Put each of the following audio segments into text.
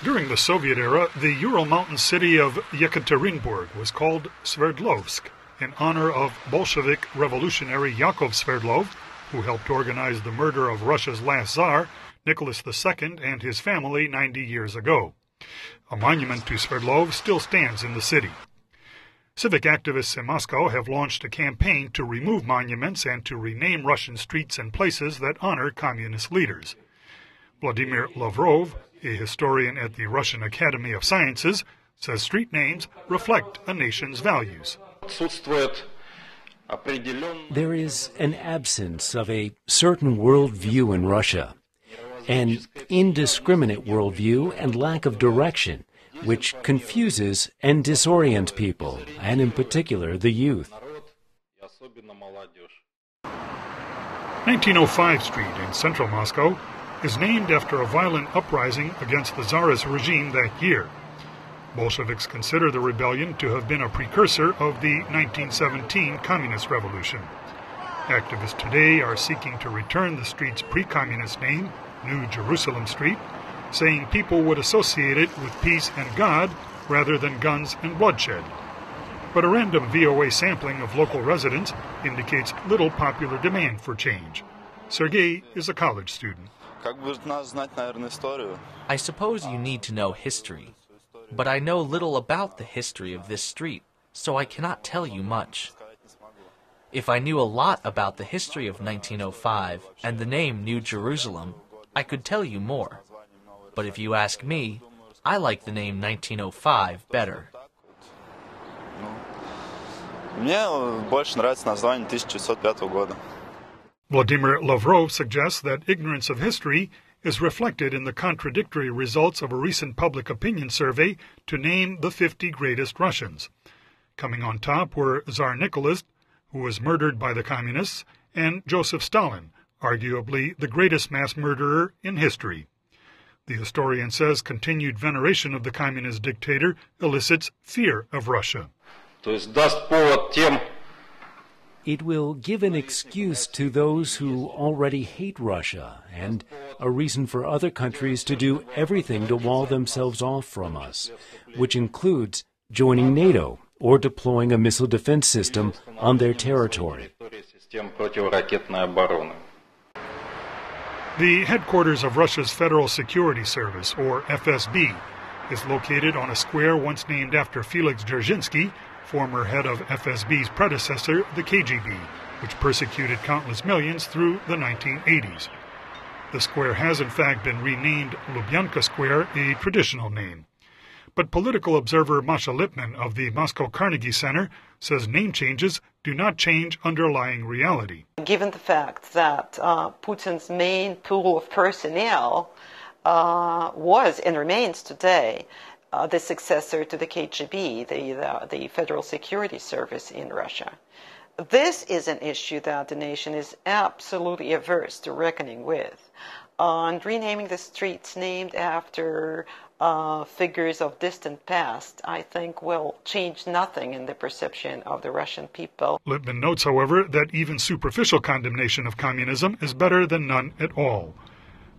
During the Soviet era, the Ural Mountain city of Yekaterinburg was called Sverdlovsk in honor of Bolshevik revolutionary Yakov Sverdlov, who helped organize the murder of Russia's last Tsar, Nicholas II, and his family 90 years ago. A monument to Sverdlov still stands in the city. Civic activists in Moscow have launched a campaign to remove monuments and to rename Russian streets and places that honor communist leaders. Vladimir Lavrov, a historian at the Russian Academy of Sciences, says street names reflect a nation's values. There is an absence of a certain worldview in Russia, an indiscriminate worldview and lack of direction, which confuses and disorients people, and in particular the youth. 1905 Street in central Moscow is named after a violent uprising against the Tsarist regime that year. Bolsheviks consider the rebellion to have been a precursor of the 1917 Communist Revolution. Activists today are seeking to return the street's pre-communist name, New Jerusalem Street, saying people would associate it with peace and God rather than guns and bloodshed. But a random VOA sampling of local residents indicates little popular demand for change. Sergei is a college student. I suppose you need to know history, but I know little about the history of this street, so I cannot tell you much. If I knew a lot about the history of 1905 and the name New Jerusalem, I could tell you more. But if you ask me, I like the name 1905 better. Vladimir Lavrov suggests that ignorance of history is reflected in the contradictory results of a recent public opinion survey to name the 50 greatest Russians. Coming on top were Tsar Nicholas, who was murdered by the communists, and Joseph Stalin, arguably the greatest mass murderer in history. The historian says continued veneration of the communist dictator elicits fear of Russia. It will give an excuse to those who already hate Russia and a reason for other countries to do everything to wall themselves off from us, which includes joining NATO or deploying a missile defense system on their territory. The headquarters of Russia's Federal Security Service, or FSB, is located on a square once named after Felix Dzerzhinsky, former head of FSB's predecessor, the KGB, which persecuted countless millions through the 1980s. The square has in fact been renamed Lubyanka Square, a traditional name. But political observer Masha Lipman of the Moscow Carnegie Center says name changes do not change underlying reality. Given the fact that Putin's main pool of personnel was and remains today the successor to the KGB, the Federal Security Service in Russia. This is an issue that the nation is absolutely averse to reckoning with. And renaming the streets named after figures of distant past, I think, will change nothing in the perception of the Russian people. Lipman notes, however, that even superficial condemnation of communism is better than none at all.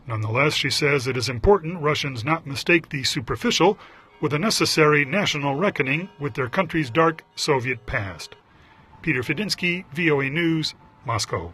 Nonetheless, she says it is important Russians not mistake the superficial with a necessary national reckoning with their country's dark Soviet past. Peter Fedynsky, VOA News, Moscow.